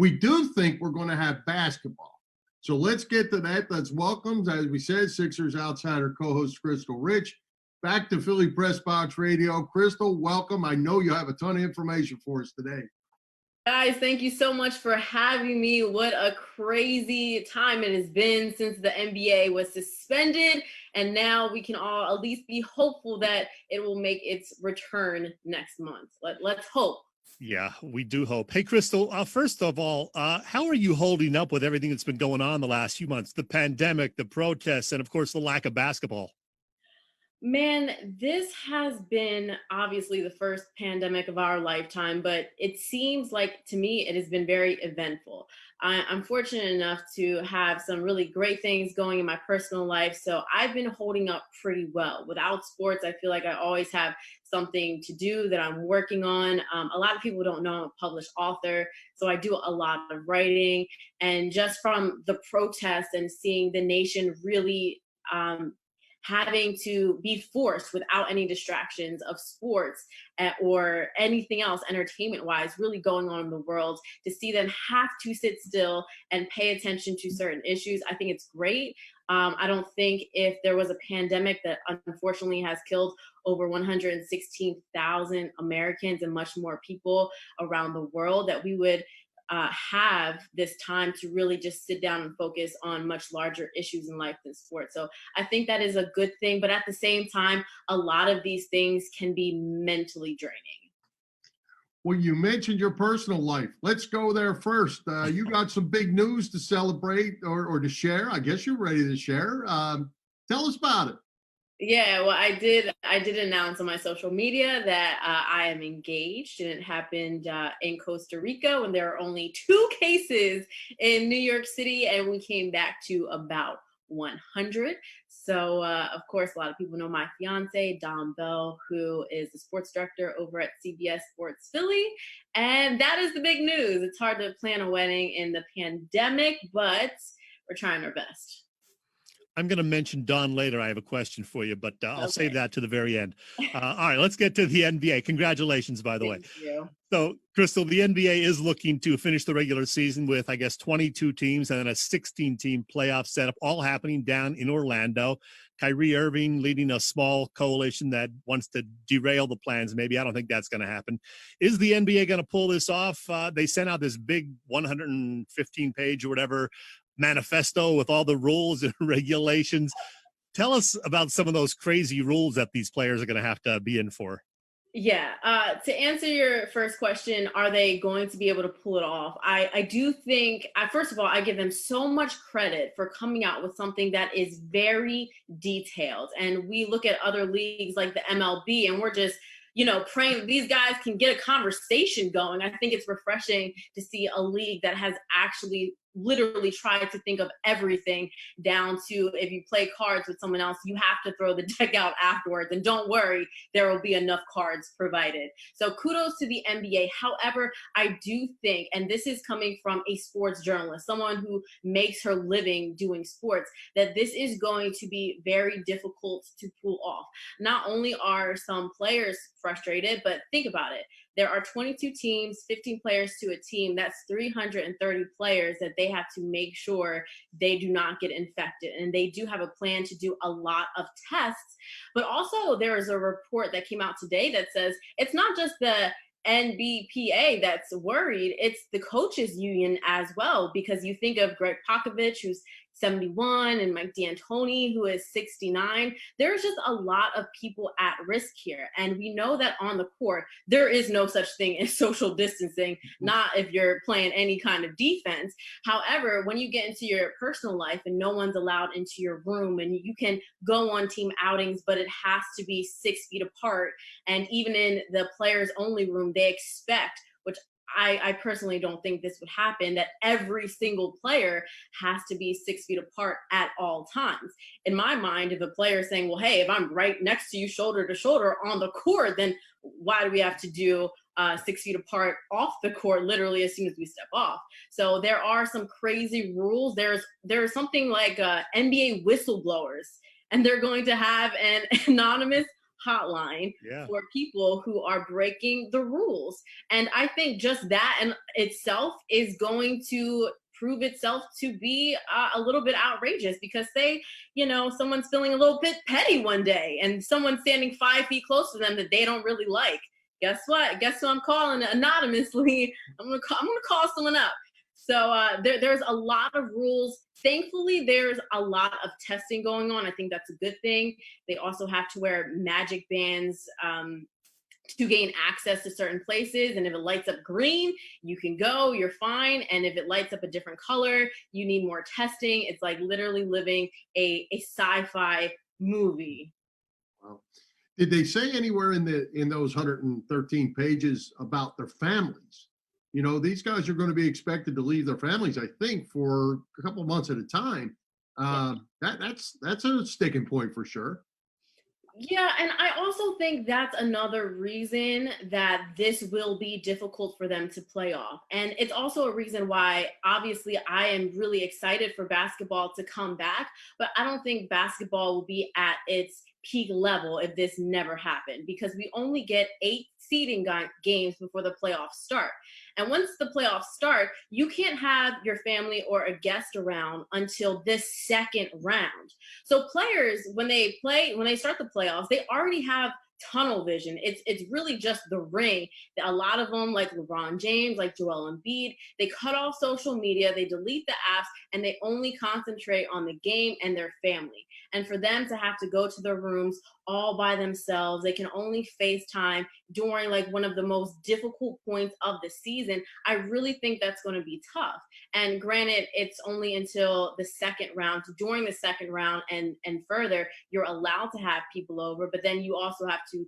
we do think we're going to have basketball. So let's get to that. Let's welcome, as we said, Sixers Outsider co-host Krystle Rich. Back to Philly Pressbox Radio. Krystle, welcome. I know you have a ton of information for us today. Guys, thank you so much for having me. What a crazy time it has been since the NBA was suspended, and now we can all at least be hopeful that it will make its return next month. Let's hope. Yeah, we do hope. Hey, Krystle, first of all, how are you holding up with everything that's been going on the last few months? The pandemic, the protests, and of course, the lack of basketball. Man, this has been obviously the first pandemic of our lifetime, but it seems like to me it has been very eventful. I'm fortunate enough to have some really great things going in my personal life, so I've been holding up pretty well. Without sports, I feel like I always have something to do that I'm working on. A lot of people don't know I'm a published author, so I do a lot of writing. And just from the protests and seeing the nation really having to be forced without any distractions of sports or anything else entertainment wise really going on in the world, to see them have to sit still and pay attention to certain issues, I think it's great. I don't think if there was a pandemic that unfortunately has killed over 116,000 Americans and much more people around the world, that we would have this time to really just sit down and focus on much larger issues in life than sports. So I think that is a good thing. But at the same time, a lot of these things can be mentally draining. Well, you mentioned your personal life. Let's go there first. You got some big news to celebrate or to share. I guess you're ready to share. Tell us about it. Yeah, well, I did announce on my social media that I am engaged, and it happened in Costa Rica when there are only 2 cases in New York City, and we came back to about 100. So, of course, a lot of people know my fiance, Dom Bell, who is the sports director over at CBS Sports Philly, and that is the big news. It's hard to plan a wedding in the pandemic, but we're trying our best. I'm going to mention Don later. I have a question for you, but I'll save that to the very end. All right, let's get to the NBA. Congratulations, by the way. Thank you. So, Krystle, the NBA is looking to finish the regular season with, I guess, 22 teams and then a 16-team playoff setup, all happening down in Orlando. Kyrie Irving leading a small coalition that wants to derail the plans. Maybe I don't think that's going to happen. Is the NBA going to pull this off? They sent out this big 115-page or whatever manifesto with all the rules and regulations. Tell us about some of those crazy rules that these players are going to have to be in for. Yeah. To answer your first question, are they going to be able to pull it off? I do think, first of all, I give them so much credit for coming out with something that is very detailed. And we look at other leagues like the MLB, and we're just, praying these guys can get a conversation going. I think it's refreshing to see a league that has actually literally tried to think of everything down to, if you play cards with someone else, you have to throw the deck out afterwards. And don't worry, there will be enough cards provided. So kudos to the NBA. However, I do think, and this is coming from a sports journalist, someone who makes her living doing sports, that this is going to be very difficult to pull off. Not only are some players frustrated, but think about it. There are 22 teams, 15 players to a team. That's 330 players that they have to make sure they do not get infected. And they do have a plan to do a lot of tests. But also there is a report that came out today that says it's not just the NBPA that's worried, it's the coaches union as well, because you think of Greg Popovich, who's 71, and Mike D'Antoni, who is 69. There's just a lot of people at risk here. And we know that on the court, there is no such thing as social distancing, not if you're playing any kind of defense. However, when you get into your personal life and no one's allowed into your room, and you can go on team outings, but it has to be 6 feet apart. And even in the players only room, they expect, which I personally don't think this would happen, that every single player has to be 6 feet apart at all times. In my mind, if a player is saying, well, hey, if I'm right next to you shoulder to shoulder on the court, then why do we have to do 6 feet apart off the court literally as soon as we step off? So there are some crazy rules. There's something like NBA whistleblowers, and they're going to have an anonymous hotline Yeah. for people who are breaking the rules. And I think just that in itself is going to prove itself to be a little bit outrageous, because say, someone's feeling a little bit petty one day and someone's standing 5 feet close to them that they don't really like. Guess what? Guess who I'm calling anonymously? I'm gonna call someone up. So there's a lot of rules. Thankfully, there's a lot of testing going on. I think that's a good thing. They also have to wear magic bands to gain access to certain places. And if it lights up green, you can go, you're fine. And if it lights up a different color, you need more testing. It's like literally living a sci-fi movie. Wow. Did they say anywhere in those 113 pages about their families? These guys are going to be expected to leave their families, I think, for a couple of months at a time. That's a sticking point for sure. Yeah, and I also think that's another reason that this will be difficult for them to play off. And it's also a reason why, obviously, I am really excited for basketball to come back, but I don't think basketball will be at its peak level if this never happened, because we only get 8 seeding games before the playoffs start. And once the playoffs start, you can't have your family or a guest around until this second round. So players, when they start the playoffs, they already have tunnel vision. It's really just the ring. A lot of them, like LeBron James, like Joel Embiid, they cut off social media, they delete the apps, and they only concentrate on the game and their family. And for them to have to go to their rooms all by themselves, they can only FaceTime during like one of the most difficult points of the season. I really think that's going to be tough. And granted, it's only until the second round. During the second round and further, you're allowed to have people over, but then you also have to,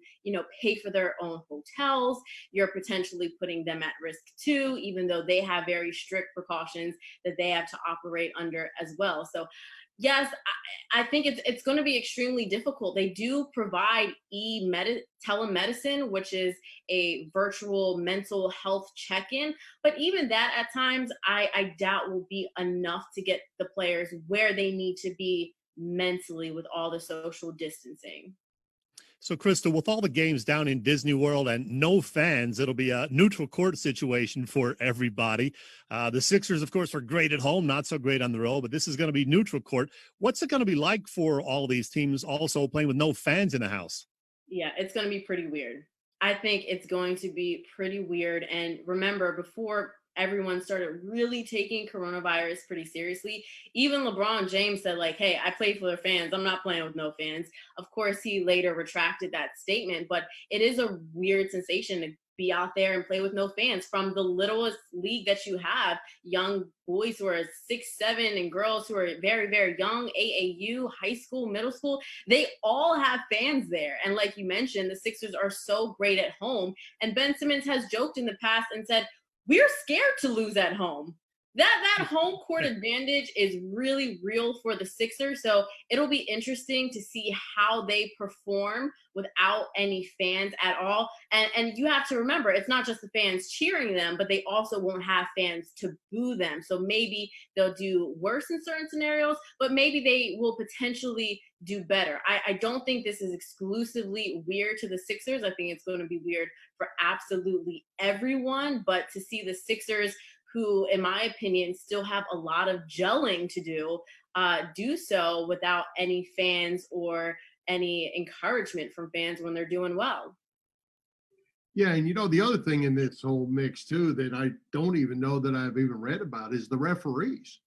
pay for their own hotels. You're potentially putting them at risk too, even though they have very strict precautions that they have to operate under as well. So yes, I think it's going to be extremely difficult. They do provide telemedicine, which is a virtual mental health check-in. But even that at times, I doubt will be enough to get the players where they need to be mentally with all the social distancing. So, Krystle, with all the games down in Disney World and no fans, it'll be a neutral court situation for everybody. The Sixers, of course, are great at home, not so great on the road, but this is going to be neutral court. What's it going to be like for all these teams also playing with no fans in the house? Yeah, it's going to be pretty weird. I think it's going to be pretty weird. And remember, before everyone started really taking coronavirus pretty seriously, even LeBron James said, like, hey, I play for the fans. I'm not playing with no fans. Of course, he later retracted that statement, but it is a weird sensation to be out there and play with no fans from the littlest league that you have. Young boys who are 6'7" and girls who are very, very young, AAU, high school, middle school, they all have fans there. And like you mentioned, the Sixers are so great at home. And Ben Simmons has joked in the past and said, we're scared to lose at home. That home court advantage is really real for the Sixers. So it'll be interesting to see how they perform without any fans at all. And you have to remember, it's not just the fans cheering them, but they also won't have fans to boo them. So maybe they'll do worse in certain scenarios, but maybe they will potentially do better. I don't think this is exclusively weird to the Sixers. I think it's going to be weird for absolutely everyone. But to see the Sixers, who, in my opinion, still have a lot of gelling to do so without any fans or any encouragement from fans when they're doing well. Yeah, and the other thing in this whole mix too that I don't even know that I've even read about is the referees.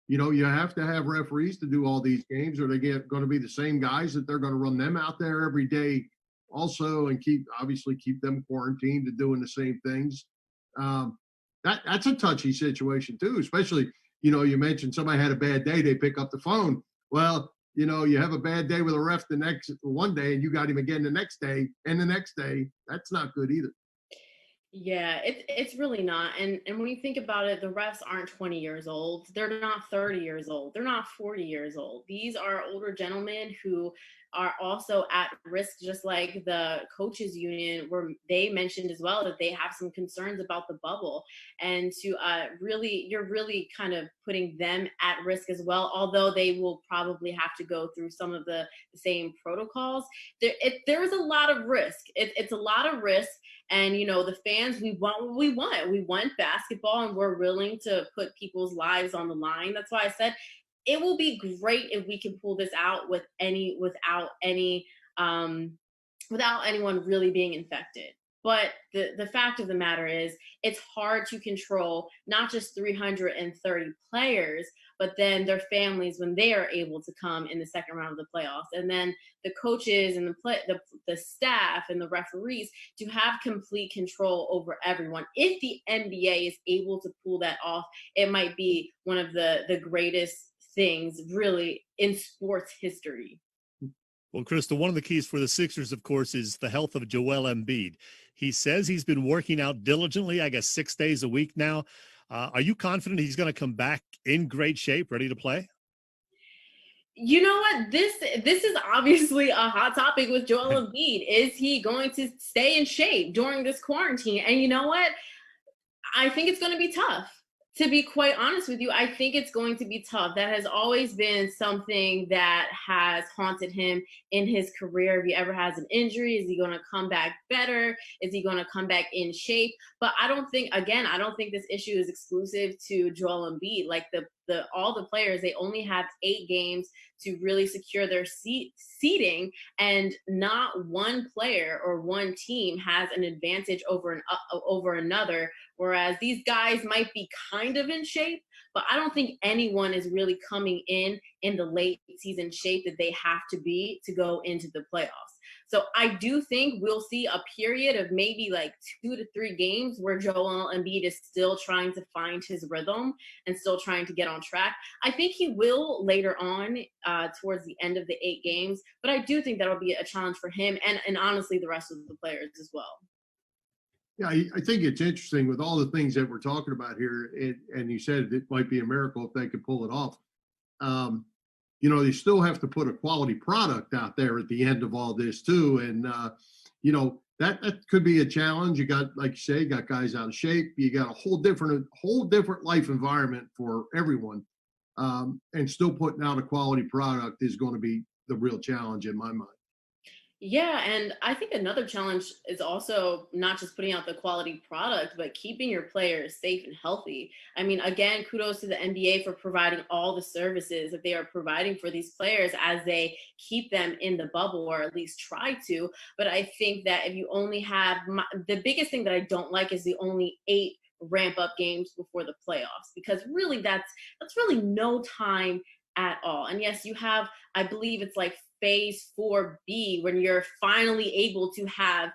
You have to have referees to do all these games, or going to be the same guys that they're going to run them out there every day also, and keep them quarantined and doing the same things. That's a touchy situation too, especially, you mentioned somebody had a bad day, they pick up the phone. Well, you have a bad day with a ref the next one day and you got him again the next day and the next day. That's not good either. Yeah, it's really not. And when you think about it, the refs aren't 20 years old. They're not 30 years old. They're not 40 years old. These are older gentlemen who are also at risk, just like the coaches union, where they mentioned as well that they have some concerns about the bubble, and to you're really kind of putting them at risk as well, although they will probably have to go through some of the same protocols. There's a lot of risk. It's a lot of risk. And, the fans, we want what we want. We want basketball, and we're willing to put people's lives on the line. That's why I said it will be great if we can pull this out without anyone really being infected. But the fact of the matter is, it's hard to control not just 330 players, but then their families when they are able to come in the second round of the playoffs, and then the coaches and the staff and the referees to have complete control over everyone. If the NBA is able to pull that off, it might be one of the greatest things really in sports history. Well, Krystle, one of the keys for the Sixers, of course, is the health of Joel Embiid. He says he's been working out diligently, I guess 6 days a week now. Are you confident he's going to come back in great shape, ready to play? You know what? This is obviously a hot topic with Joel Embiid. Is he going to stay in shape during this quarantine? And you know what? I think it's going to be tough. To be quite honest with you, I think it's going to be tough. That has always been something that has haunted him in his career. If he ever has an injury, is he going to come back better? Is he going to come back in shape? But I don't think this issue is exclusive to Joel Embiid. Like all the players, they only have 8 games to really secure their seeding, and not one player or one team has an advantage over another. Whereas these guys might be kind of in shape, but I don't think anyone is really coming in the late season shape that they have to be to go into the playoffs. So I do think we'll see a period of maybe like 2 to 3 games where Joel Embiid is still trying to find his rhythm and still trying to get on track. I think he will later on towards the end of the 8 games, but I do think that'll be a challenge for him and honestly the rest of the players as well. Yeah, I think it's interesting with all the things that we're talking about here, and you said it might be a miracle if they could pull it off. They still have to put a quality product out there at the end of all this too, and that could be a challenge. You got, like you say, guys out of shape. You got a whole different life environment for everyone, and still putting out a quality product is going to be the real challenge in my mind. Yeah, and I think another challenge is also not just putting out the quality product, but keeping your players safe and healthy. I mean, again, kudos to the NBA for providing all the services that they are providing for these players as they keep them in the bubble, or at least try to. But I think that if you only have the biggest thing that I don't like is the only 8 ramp up games before the playoffs, because really that's really no time at all. And yes, you have, I believe it's like phase 4B when you're finally able to have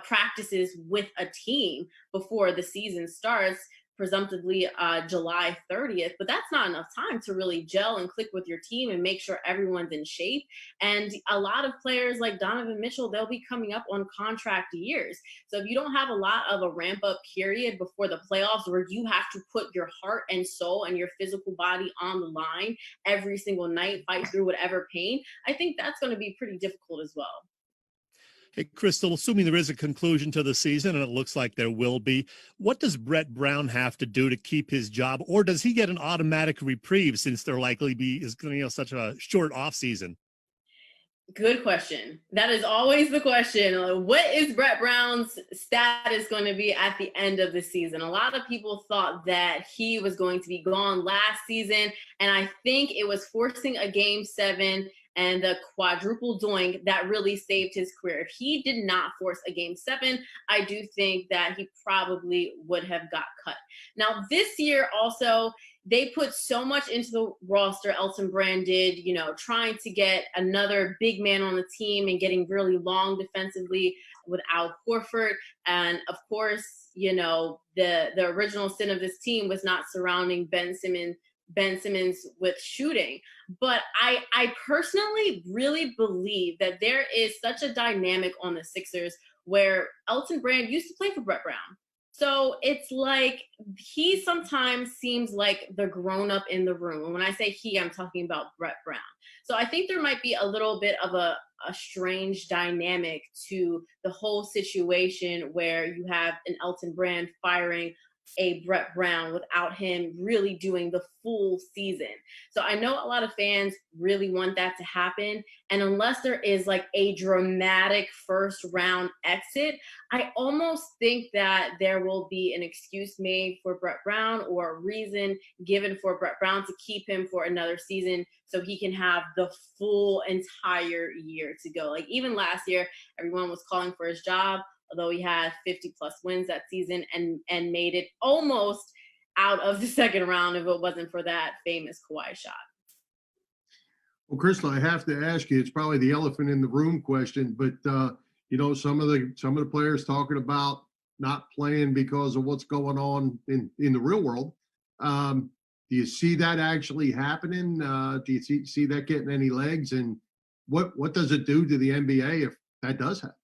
practices with a team before the season starts, presumptively July 30th. But that's not enough time to really gel and click with your team and make sure everyone's in shape. And a lot of players like Donovan Mitchell, they'll be coming up on contract years. So if you don't have a lot of a ramp up period before the playoffs where you have to put your heart and soul and your physical body on the line every single night, fight through whatever pain, I think that's going to be pretty difficult as well. Hey, Krystle, assuming there is a conclusion to the season, and it looks like there will be, what does Brett Brown have to do to keep his job, or does he get an automatic reprieve since there likely is such a short off season? Good question. That is always the question. What is Brett Brown's status going to be at the end of the season? A lot of people thought that he was going to be gone last season, and I think it was forcing a Game 7 and the quadruple doink that really saved his career. If he did not force a Game 7, I do think that he probably would have got cut. Now, this year also, they put so much into the roster. Elton Brand did, trying to get another big man on the team and getting really long defensively with Al Horford. And of course, the original sin of this team was not surrounding Ben Simmons with shooting. But I personally really believe that there is such a dynamic on the Sixers where Elton Brand used to play for Brett Brown. So it's like he sometimes seems like the grown up in the room. And when I say he, I'm talking about Brett Brown. So I think there might be a little bit of a strange dynamic to the whole situation where you have an Elton Brand firing a Brett Brown without him really doing the full season. So I know a lot of fans really want that to happen. And unless there is like a dramatic first round exit, I almost think that there will be an excuse made for Brett Brown or a reason given for Brett Brown to keep him for another season so he can have the full entire year to go. Like even last year, everyone was calling for his job, although he had 50 plus wins that season and made it almost out of the second round if it wasn't for that famous Kawhi shot. Well, Krystle, I have to ask you, it's probably the elephant in the room question, but some of the players talking about not playing because of what's going on in the real world. Do you see that actually happening? Do you see that getting any legs? And what does it do to the NBA if that does happen?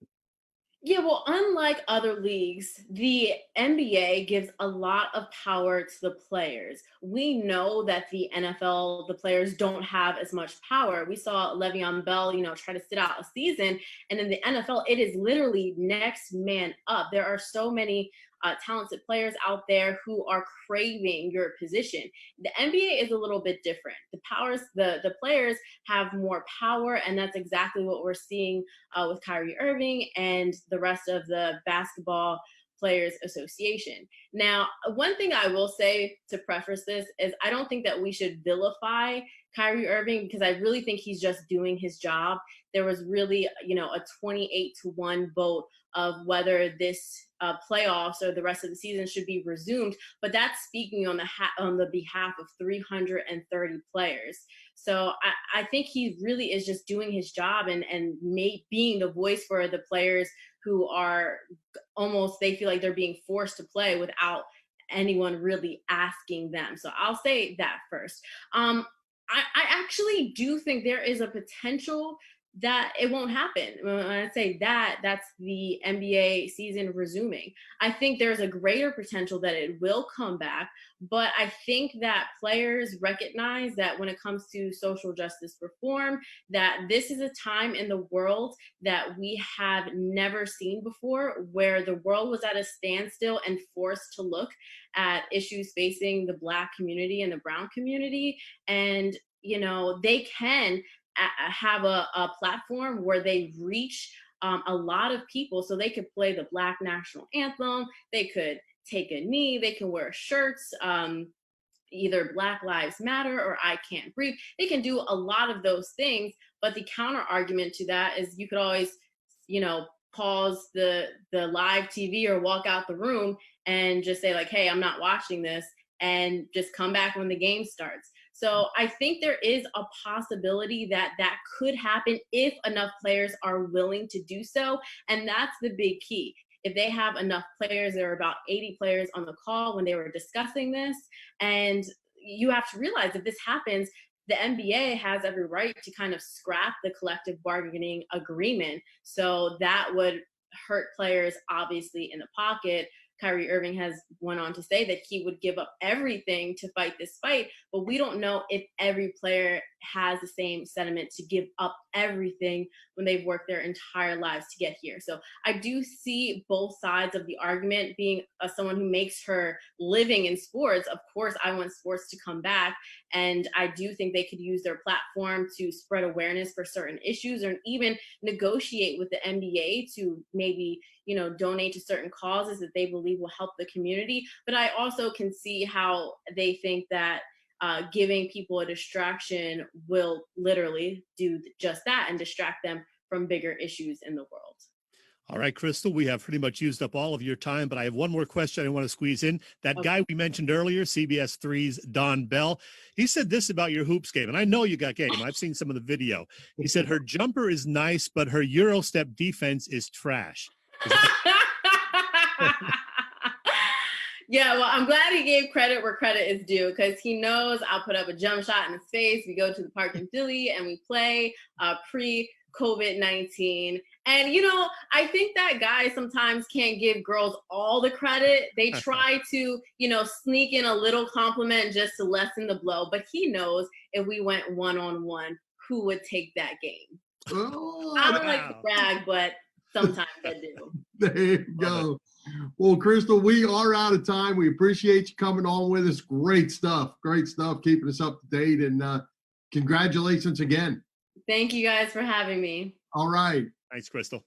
Yeah, well, unlike other leagues, the NBA gives a lot of power to the players. We know that the NFL, the players don't have as much power. We saw Le'Veon Bell, try to sit out a season. And in the NFL, it is literally next man up. There are so many talented players out there who are craving your position. The NBA is a little bit different. The players have more power, and that's exactly what we're seeing with Kyrie Irving and the rest of the Basketball Players Association. Now, one thing I will say to preface this is I don't think that we should vilify Kyrie Irving because I really think he's just doing his job. There was really, a 28-1 vote of whether this playoffs or the rest of the season should be resumed, but that's speaking on the behalf of 330 players. So I think he really is just doing his job and being the voice for the players who are they feel like they're being forced to play without anyone really asking them. So I'll say that first. I actually do think there is a potential that it won't happen. When I say that, that's the NBA season resuming. I think there's a greater potential that it will come back, but I think that players recognize that when it comes to social justice reform, that this is a time in the world that we have never seen before, where the world was at a standstill and forced to look at issues facing the Black community and the Brown community. And, they can have a platform where they reach a lot of people so they could play the Black national anthem, they could take a knee, they can wear shirts, either Black Lives Matter or I Can't Breathe. They can do a lot of those things, but the counter argument to that is you could always, pause the live TV or walk out the room and just say like, hey, I'm not watching this, and just come back when the game starts. So I think there is a possibility that could happen if enough players are willing to do so. And that's the big key. If they have enough players, there were about 80 players on the call when they were discussing this. And you have to realize if this happens, the NBA has every right to kind of scrap the collective bargaining agreement. So that would hurt players obviously in the pocket. Kyrie Irving has went on to say that he would give up everything to fight this fight, but we don't know if every player has the same sentiment to give up everything when they've worked their entire lives to get here. So I do see both sides of the argument. Being someone who makes her living in sports, of course, I want sports to come back. And I do think they could use their platform to spread awareness for certain issues or even negotiate with the NBA to maybe, donate to certain causes that they believe will help the community. But I also can see how they think that giving people a distraction will literally do just that and distract them from bigger issues in the world. All right, Krystle, we have pretty much used up all of your time, but I have one more question I want to squeeze in. That guy we mentioned earlier, CBS 3's Don Bell, he said this about your hoops game, and I know you got game. I've seen some of the video. He said her jumper is nice, but her Euro step defense is trash. Yeah, well, I'm glad he gave credit where credit is due because he knows I'll put up a jump shot in his face. We go to the park in Philly and we play COVID-19. And, I think that guys sometimes can't give girls all the credit. They try to, sneak in a little compliment just to lessen the blow. But he knows if we went one-on-one, who would take that game. Oh, I don't like to brag, but sometimes I do. There you go. Well, Krystle, we are out of time. We appreciate you coming on with us. Great stuff. Great stuff. Keeping us up to date. And congratulations again. Thank you guys for having me. All right. Thanks, Krystle.